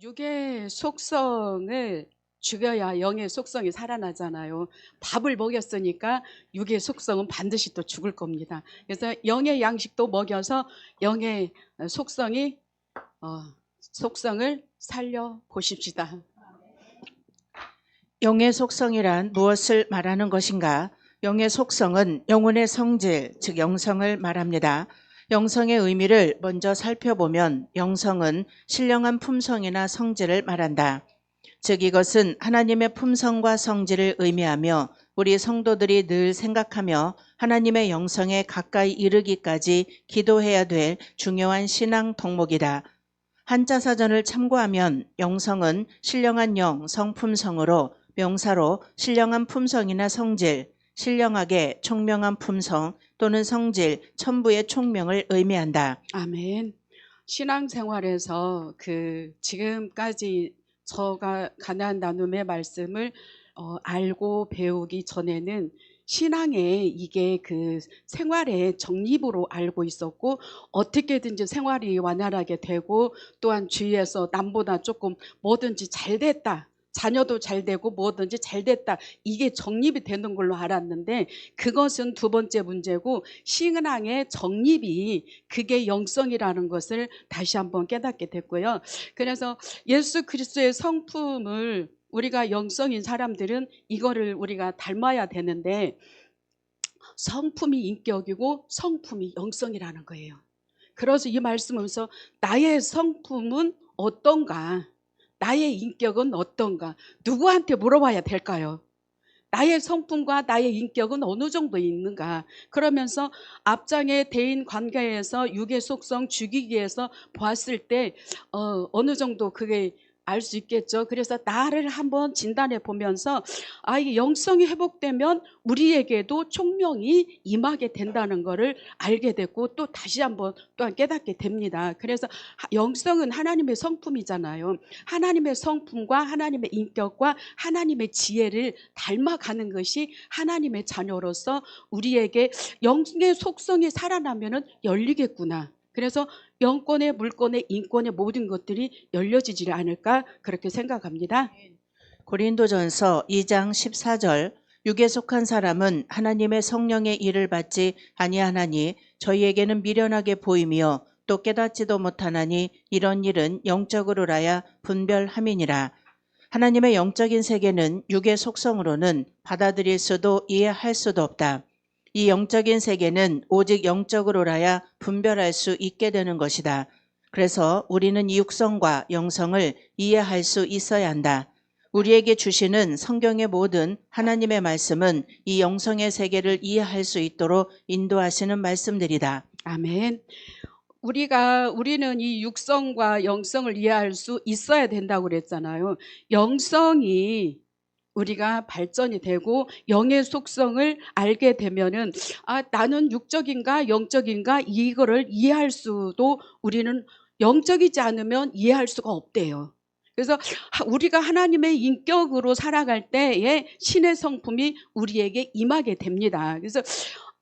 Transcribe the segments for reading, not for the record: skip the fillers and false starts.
육의 속성을 죽여야 영의 속성이 살아나잖아요. 밥을 먹였으니까 육의 속성은 반드시 또 죽을 겁니다. 그래서 영의 양식도 먹여서 영의 속성이 속성을 살려 보십시다. 영의 속성이란 무엇을 말하는 것인가? 영의 속성은 영혼의 성질, 즉 영성을 말합니다. 영성의 의미를 먼저 살펴보면 영성은 신령한 품성이나 성질을 말한다. 즉 이것은 하나님의 품성과 성질을 의미하며 우리 성도들이 늘 생각하며 하나님의 영성에 가까이 이르기까지 기도해야 될 중요한 신앙 덕목이다. 한자사전을 참고하면 영성은 신령한 영, 성품성으로 명사로 신령한 품성이나 성질, 신령하게 총명한 품성 또는 성질, 천부의 총명을 의미한다. 아멘. 신앙생활에서 지금까지 저가 가나안 나눔의 말씀을 알고 배우기 전에는 신앙에 이게 생활의 정립으로 알고 있었고 어떻게든지 생활이 완활하게 되고 또한 주위에서 남보다 조금 뭐든지 잘 됐다. 자녀도 잘 되고 뭐든지 잘 됐다. 이게 정립이 되는 걸로 알았는데 그것은 두 번째 문제고 신앙의 정립이 그게 영성이라는 것을 다시 한번 깨닫게 됐고요. 그래서 예수 그리스도의 성품을 우리가 영성인 사람들은 이거를 우리가 닮아야 되는데 성품이 인격이고 성품이 영성이라는 거예요. 그래서 이 말씀에서 나의 성품은 어떤가? 나의 인격은 어떤가? 누구한테 물어봐야 될까요? 나의 성품과 나의 인격은 어느 정도 있는가? 그러면서 앞장의 대인 관계에서 육의 속성 죽이기 위해서 보았을 때 어느 정도 그게 알 수 있겠죠. 그래서 나를 한번 진단해 보면서 이 영성이 회복되면 우리에게도 총명이 임하게 된다는 것을 알게 됐고 또 다시 한번 또한 깨닫게 됩니다. 그래서 영성은 하나님의 성품이잖아요. 하나님의 성품과 하나님의 인격과 하나님의 지혜를 닮아가는 것이 하나님의 자녀로서 우리에게 영의 속성이 살아나면 열리겠구나. 그래서 영권의 물권의 인권의 모든 것들이 열려지지 않을까 그렇게 생각합니다. 고린도전서 2장 14절 육에 속한 사람은 하나님의 성령의 일을 받지 아니하나니 저희에게는 미련하게 보이며 또 깨닫지도 못하나니 이런 일은 영적으로라야 분별함이니라. 하나님의 영적인 세계는 육의 속성으로는 받아들일 수도 이해할 수도 없다. 이 영적인 세계는 오직 영적으로라야 분별할 수 있게 되는 것이다. 그래서 우리는 이 육성과 영성을 이해할 수 있어야 한다. 우리에게 주시는 성경의 모든 하나님의 말씀은 이 영성의 세계를 이해할 수 있도록 인도하시는 말씀들이다. 아멘. 우리는 이 육성과 영성을 이해할 수 있어야 된다고 그랬잖아요. 영성이 우리가 발전이 되고 영의 속성을 알게 되면은 나는 육적인가 영적인가 이거를 이해할 수도 우리는 영적이지 않으면 이해할 수가 없대요. 그래서 우리가 하나님의 인격으로 살아갈 때에 신의 성품이 우리에게 임하게 됩니다. 그래서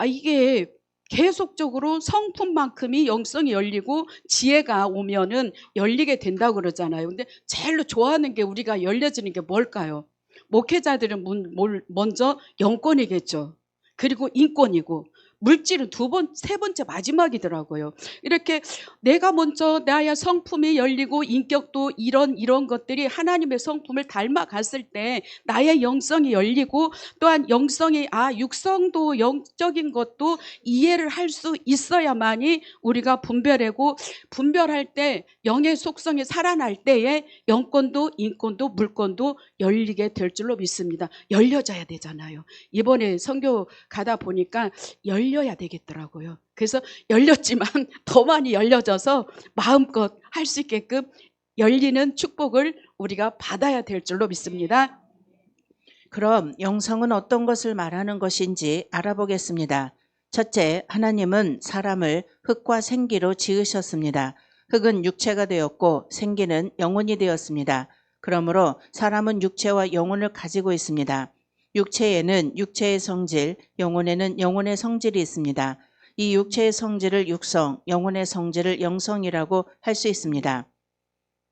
이게 계속적으로 성품만큼이 영성이 열리고 지혜가 오면은 열리게 된다고 그러잖아요. 근데 제일로 좋아하는 게 우리가 열려지는 게 뭘까요? 목회자들은 먼저 영권이겠죠. 그리고 인권이고 물질은 세 번째 마지막이더라고요. 이렇게 내가 먼저 나의 성품이 열리고 인격도 이런 것들이 하나님의 성품을 닮아갔을 때 나의 영성이 열리고 또한 영성이 육성도 영적인 것도 이해를 할 수 있어야만이 우리가 분별할 때 영의 속성이 살아날 때에 영권도 인권도 물권도 열리게 될 줄로 믿습니다. 열려져야 되잖아요. 이번에 선교 가다 보니까 열려야 되겠더라고요. 그래서 열렸지만 더 많이 열려져서 마음껏 할 수 있게끔 열리는 축복을 우리가 받아야 될 줄로 믿습니다. 그럼 영성은 어떤 것을 말하는 것인지 알아보겠습니다. 첫째, 하나님은 사람을 흙과 생기로 지으셨습니다. 흙은 육체가 되었고 생기는 영혼이 되었습니다. 그러므로 사람은 육체와 영혼을 가지고 있습니다. 육체에는 육체의 성질, 영혼에는 영혼의 성질이 있습니다. 이 육체의 성질을 육성, 영혼의 성질을 영성이라고 할 수 있습니다.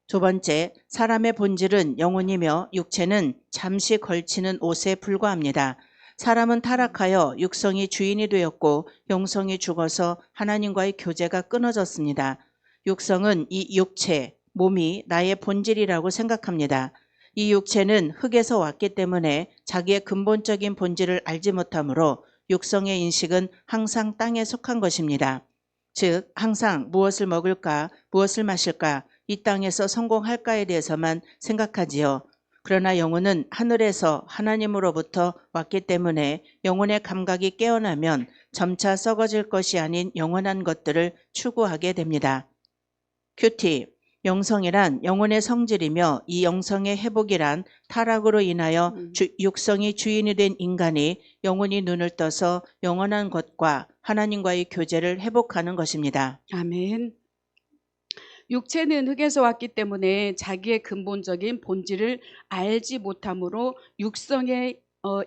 두 번째, 사람의 본질은 영혼이며 육체는 잠시 걸치는 옷에 불과합니다. 사람은 타락하여 육성이 주인이 되었고 영성이 죽어서 하나님과의 교제가 끊어졌습니다. 육성은 이 육체, 몸이 나의 본질이라고 생각합니다. 이 육체는 흙에서 왔기 때문에 자기의 근본적인 본질을 알지 못하므로 육성의 인식은 항상 땅에 속한 것입니다. 즉, 항상 무엇을 먹을까, 무엇을 마실까, 이 땅에서 성공할까에 대해서만 생각하지요. 그러나 영혼은 하늘에서 하나님으로부터 왔기 때문에 영혼의 감각이 깨어나면 점차 썩어질 것이 아닌 영원한 것들을 추구하게 됩니다. 큐티, 영성이란 영혼의 성질이며 이 영성의 회복이란 타락으로 인하여 육성이 주인이 된 인간이 영혼이 눈을 떠서 영원한 것과 하나님과의 교제를 회복하는 것입니다. 아멘. 육체는 흙에서 왔기 때문에 자기의 근본적인 본질을 알지 못하므로 육성의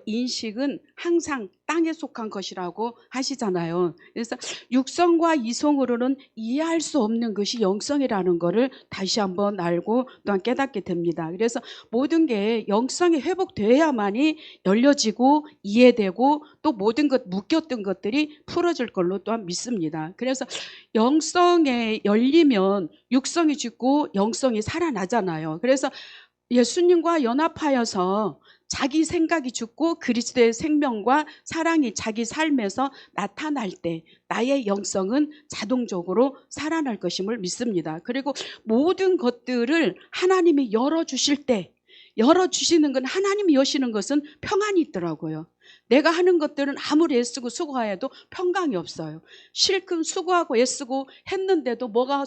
인식은 항상 땅에 속한 것이라고 하시잖아요. 그래서 육성과 이성으로는 이해할 수 없는 것이 영성이라는 것을 다시 한번 알고 또한 깨닫게 됩니다. 그래서 모든 게 영성이 회복되어야만이 열려지고 이해되고 또 모든 것 묶였던 것들이 풀어질 걸로 또한 믿습니다. 그래서 영성에 열리면 육성이 죽고 영성이 살아나잖아요. 그래서 예수님과 연합하여서 자기 생각이 죽고 그리스도의 생명과 사랑이 자기 삶에서 나타날 때 나의 영성은 자동적으로 살아날 것임을 믿습니다. 그리고 모든 것들을 하나님이 열어주실 때, 열어주시는 건 하나님이 여시는 것은 평안이 있더라고요. 내가 하는 것들은 아무리 애쓰고 수고해도 평강이 없어요. 실컷 수고하고 애쓰고 했는데도 뭐가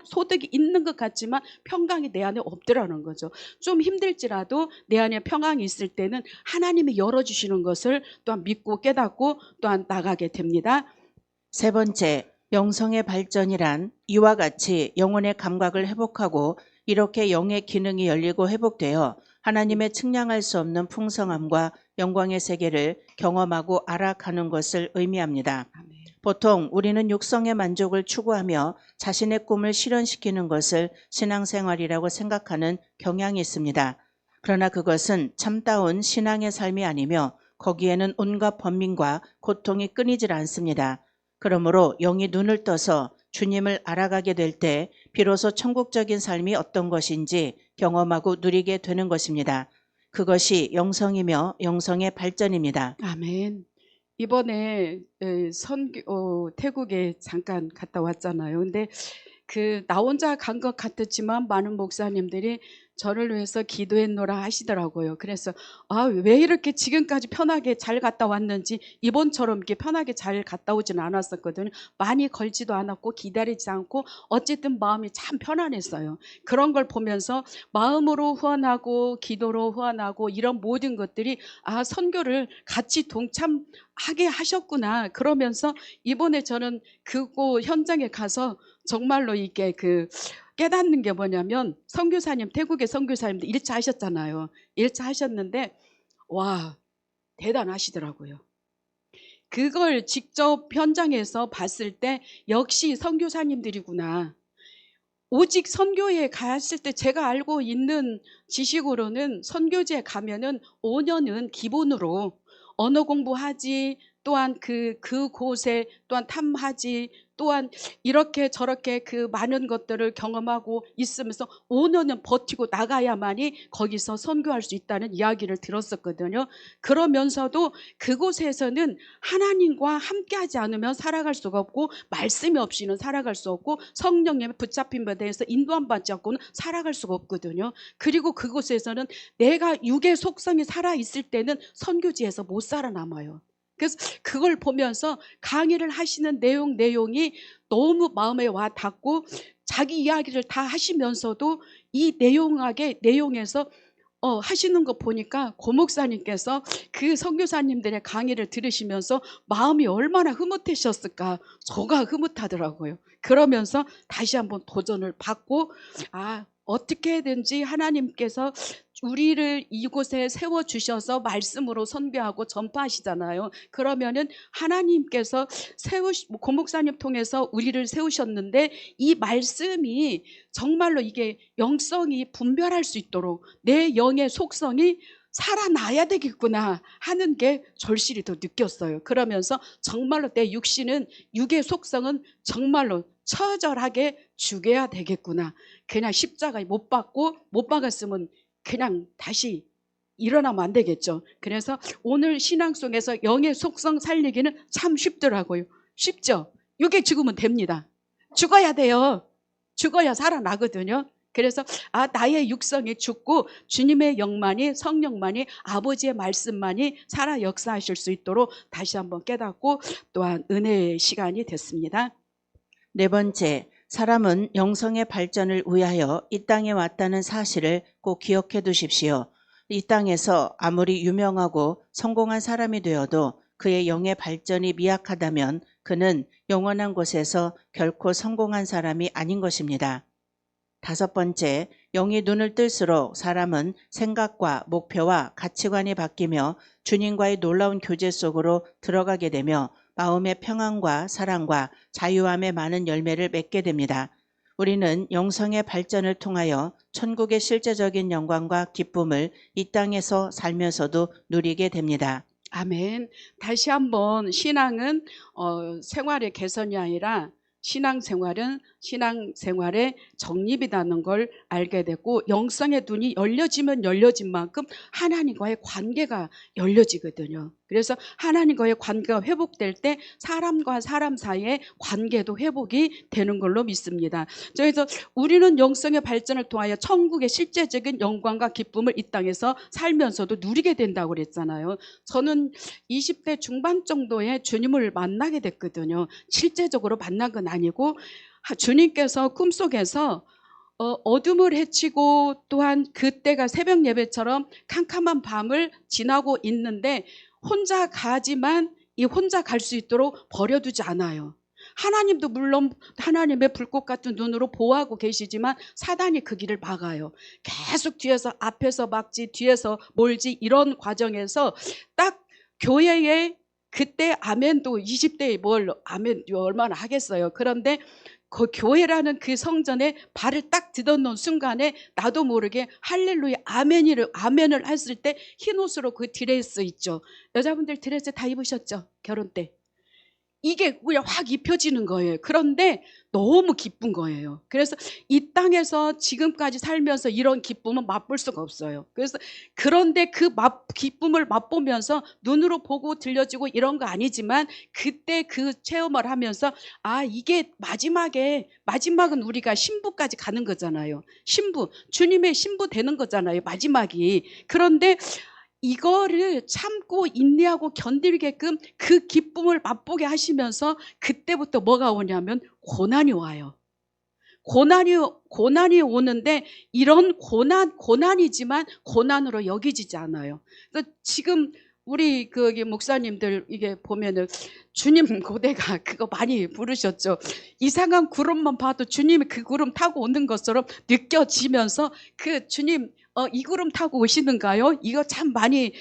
소득이 있는 것 같지만 평강이 내 안에 없더라는 거죠. 좀 힘들지라도 내 안에 평강이 있을 때는 하나님이 열어주시는 것을 또한 믿고 깨닫고 또한 나가게 됩니다. 세 번째, 영성의 발전이란 이와 같이 영혼의 감각을 회복하고 이렇게 영의 기능이 열리고 회복되어 하나님의 측량할 수 없는 풍성함과 영광의 세계를 경험하고 알아가는 것을 의미합니다. 아멘. 보통 우리는 육성의 만족을 추구하며 자신의 꿈을 실현시키는 것을 신앙생활이라고 생각하는 경향이 있습니다. 그러나 그것은 참다운 신앙의 삶이 아니며 거기에는 온갖 번민과 고통이 끊이질 않습니다. 그러므로 영이 눈을 떠서 주님을 알아가게 될 때 비로소 천국적인 삶이 어떤 것인지 경험하고 누리게 되는 것입니다. 그것이 영성이며 영성의 발전입니다. 아멘. 이번에 태국에 잠깐 갔다 왔잖아요. 근데 나 혼자 간 것 같았지만 많은 목사님들이 저를 위해서 기도했노라 하시더라고요. 그래서 왜 이렇게 지금까지 편하게 잘 갔다 왔는지 이번처럼 이렇게 편하게 잘 갔다 오지는 않았었거든요. 많이 걸지도 않았고 기다리지 않고 어쨌든 마음이 참 편안했어요. 그런 걸 보면서 마음으로 후원하고 기도로 후원하고 이런 모든 것들이 선교를 같이 동참하게 하셨구나. 그러면서 이번에 저는 그곳 현장에 가서 정말로 이게 깨닫는 게 뭐냐면 선교사님, 태국의 선교사님도 1차 하셨잖아요. 1차 하셨는데 와, 대단하시더라고요. 그걸 직접 현장에서 봤을 때 역시 선교사님들이구나. 오직 선교에 갔을 때 제가 알고 있는 지식으로는 선교지에 가면은 5년은 기본으로 언어 공부하지, 또한 그곳에 또한 탐하지, 또한 이렇게 저렇게 많은 것들을 경험하고 있으면서 5년은 버티고 나가야만이 거기서 선교할 수 있다는 이야기를 들었었거든요. 그러면서도 그곳에서는 하나님과 함께하지 않으면 살아갈 수가 없고 말씀이 없이는 살아갈 수 없고 성령님의 붙잡힘에 대해서 인도함 받지 않고는 살아갈 수가 없거든요. 그리고 그곳에서는 내가 육의 속성이 살아있을 때는 선교지에서 못 살아남아요. 그래서 그걸 보면서 강의를 하시는 내용이 너무 마음에 와 닿고 자기 이야기를 다 하시면서도 이 내용에서 하시는 거 보니까 고 목사님께서 그 선교사님들의 강의를 들으시면서 마음이 얼마나 흐뭇하셨을까. 저가 흐뭇하더라고요. 그러면서 다시 한번 도전을 받고 어떻게든지 하나님께서 우리를 이곳에 세워주셔서 말씀으로 선교하고 전파하시잖아요. 그러면은 하나님께서 고 목사님 통해서 우리를 세우셨는데 이 말씀이 정말로 이게 영성이 분별할 수 있도록 내 영의 속성이 살아나야 되겠구나 하는 게 절실히 더 느꼈어요. 그러면서 정말로 내 육의 속성은 정말로 처절하게 죽여야 되겠구나. 그냥 십자가에 못 박았으면 그냥 다시 일어나면 안 되겠죠. 그래서 오늘 신앙 속에서 영의 속성 살리기는 참 쉽더라고요. 쉽죠? 이게 죽으면 됩니다. 죽어야 돼요. 죽어야 살아나거든요. 그래서 나의 육성이 죽고 주님의 영만이, 성령만이, 아버지의 말씀만이 살아 역사하실 수 있도록 다시 한번 깨닫고 또한 은혜의 시간이 됐습니다. 네 번째, 사람은 영성의 발전을 위하여 이 땅에 왔다는 사실을 꼭 기억해 두십시오. 이 땅에서 아무리 유명하고 성공한 사람이 되어도 그의 영의 발전이 미약하다면 그는 영원한 곳에서 결코 성공한 사람이 아닌 것입니다. 다섯 번째, 영이 눈을 뜰수록 사람은 생각과 목표와 가치관이 바뀌며 주님과의 놀라운 교제 속으로 들어가게 되며 마음의 평안과 사랑과 자유함의 많은 열매를 맺게 됩니다. 우리는 영성의 발전을 통하여 천국의 실제적인 영광과 기쁨을 이 땅에서 살면서도 누리게 됩니다. 아멘. 다시 한번 신앙은 생활의 개선이 아니라 신앙생활은 신앙생활의 정립이라는 걸 알게 됐고 영성의 눈이 열려지면 열려진 만큼 하나님과의 관계가 열려지거든요. 그래서 하나님과의 관계가 회복될 때 사람과 사람 사이의 관계도 회복이 되는 걸로 믿습니다. 그래서 우리는 영성의 발전을 통하여 천국의 실제적인 영광과 기쁨을 이 땅에서 살면서도 누리게 된다고 그랬잖아요. 저는 20대 중반 정도에 주님을 만나게 됐거든요. 실제적으로 만난 건 아니고 주님께서 꿈속에서 어둠을 헤치고 또한 그때가 새벽 예배처럼 캄캄한 밤을 지나고 있는데 혼자 가지만 이 혼자 갈 수 있도록 버려두지 않아요. 하나님도 물론 하나님의 불꽃 같은 눈으로 보호하고 계시지만 사단이 그 길을 막아요. 계속 뒤에서 앞에서 막지 뒤에서 몰지 이런 과정에서 딱 교회에 그때 아멘도 20대에 뭘 아멘 얼마나 하겠어요. 그런데 그 교회라는 그 성전에 발을 딱 디뎌놓은 순간에 나도 모르게 할렐루야 아멘을 했을 때 흰옷으로 그 드레스 있죠. 여자분들 드레스 다 입으셨죠? 결혼 때. 이게 그냥 확 입혀지는 거예요. 그런데 너무 기쁜 거예요. 그래서 이 땅에서 지금까지 살면서 이런 기쁨은 맛볼 수가 없어요. 그래서 그런데 그 기쁨을 맛보면서 눈으로 보고 들려지고 이런 거 아니지만 그때 그 체험을 하면서 이게 마지막은 우리가 신부까지 가는 거잖아요. 주님의 신부 되는 거잖아요. 마지막이. 그런데 이거를 참고 인내하고 견디게끔 그 기쁨을 맛보게 하시면서 그때부터 뭐가 오냐면 고난이 와요. 고난이 오는데 이런 고난이지만 고난으로 여기지지 않아요. 그래서 지금 우리 목사님들 이게 보면은 주님 고대가 그거 많이 부르셨죠. 이상한 구름만 봐도 주님이 그 구름 타고 오는 것처럼 느껴지면서 그 주님 이 구름 타고 오시는가요? 이거 참 많이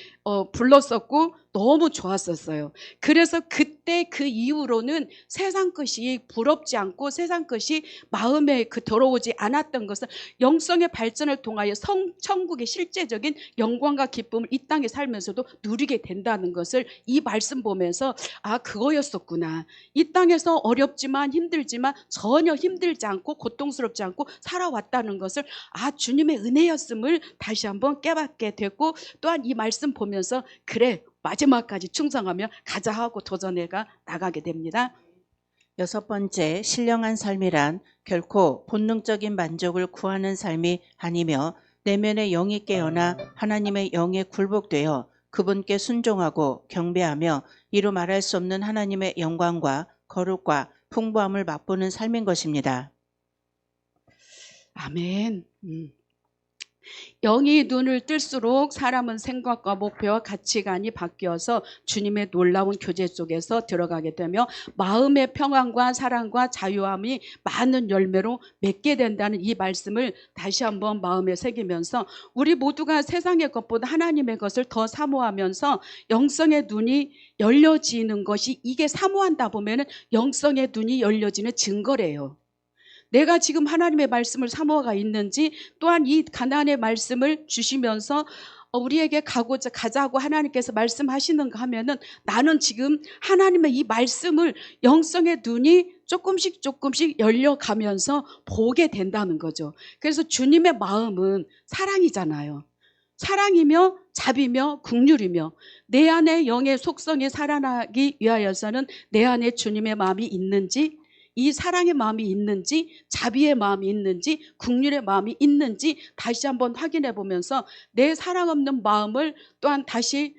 불렀었고 너무 좋았었어요. 그래서 그때 그 이후로는 세상 것이 부럽지 않고 세상 것이 마음에 들어오지 않았던 것은 영성의 발전을 통하여 천국의 실제적인 영광과 기쁨을 이 땅에 살면서도 누리게 된다는 것을 이 말씀 보면서 그거였었구나. 이 땅에서 어렵지만 힘들지만 전혀 힘들지 않고 고통스럽지 않고 살아왔다는 것을 주님의 은혜였음을 다시 한번 깨닫게 됐고 또한 이 말씀 보면서 그래 마지막까지 충성하며 가자 하고 도전해가 나가게 됩니다. 여섯 번째, 신령한 삶이란 결코 본능적인 만족을 구하는 삶이 아니며 내면의 영이 깨어나 하나님의 영에 굴복되어 그분께 순종하고 경배하며 이루 말할 수 없는 하나님의 영광과 거룩과 풍부함을 맛보는 삶인 것입니다. 아멘. 영이 눈을 뜰수록 사람은 생각과 목표와 가치관이 바뀌어서 주님의 놀라운 교제 속에서 들어가게 되며 마음의 평안과 사랑과 자유함이 많은 열매로 맺게 된다는 이 말씀을 다시 한번 마음에 새기면서 우리 모두가 세상의 것보다 하나님의 것을 더 사모하면서 영성의 눈이 열려지는 것이, 이게 사모한다 보면은 영성의 눈이 열려지는 증거래요. 내가 지금 하나님의 말씀을 사모가 있는지, 또한 이 가나안의 말씀을 주시면서 우리에게 가자고 하나님께서 말씀하시는가 하면은 나는 지금 하나님의 이 말씀을 영성의 눈이 조금씩 열려가면서 보게 된다는 거죠. 그래서 주님의 마음은 사랑이잖아요. 사랑이며 자비며 긍휼이며 내 안에 영의 속성이 살아나기 위하여서는 내 안에 주님의 마음이 있는지, 이 사랑의 마음이 있는지, 자비의 마음이 있는지, 긍휼의 마음이 있는지 다시 한번 확인해 보면서 내 사랑 없는 마음을 또한 다시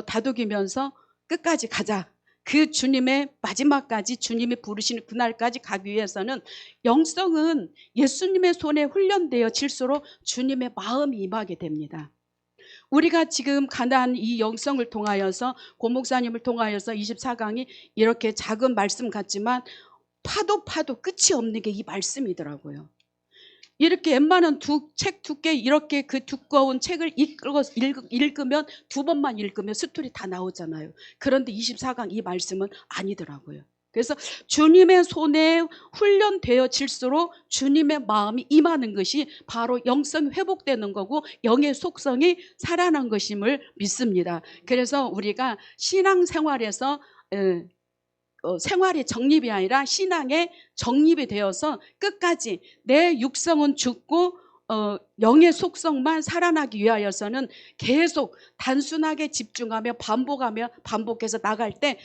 다독이면서 끝까지 가자. 그 주님의 마지막까지, 주님이 부르시는 그날까지 가기 위해서는 영성은 예수님의 손에 훈련되어질수록 주님의 마음이 임하게 됩니다. 우리가 지금 가나안 이 영성을 통하여서, 고 목사님을 통하여서 24강이 이렇게 작은 말씀 같지만 파도 끝이 없는 게 이 말씀이더라고요. 이렇게 웬만한 책 두께, 이렇게 그 두꺼운 책을 읽으면 두 번만 읽으면 스토리 다 나오잖아요. 그런데 24강 이 말씀은 아니더라고요. 그래서 주님의 손에 훈련되어질수록 주님의 마음이 임하는 것이 바로 영성이 회복되는 거고 영의 속성이 살아난 것임을 믿습니다. 그래서 우리가 신앙생활에서 생활의 정립이 아니라 신앙의 정립이 되어서 끝까지 내 육성은 죽고 영의 속성만 살아나기 위하여서는 계속 단순하게 집중하며 반복해서 나갈 때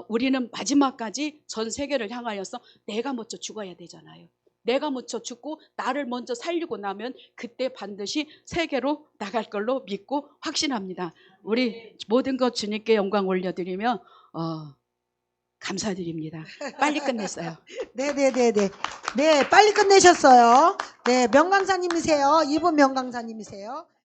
우리는 마지막까지 전 세계를 향하여서 내가 먼저 죽어야 되잖아요. 내가 먼저 죽고 나를 먼저 살리고 나면 그때 반드시 세계로 나갈 걸로 믿고 확신합니다. 우리 모든 것 주님께 영광 올려드리며 감사드립니다. 빨리 끝냈어요. 네네네네. 네, 빨리 끝내셨어요. 네, 명강사님이세요. 이분 명강사님이세요.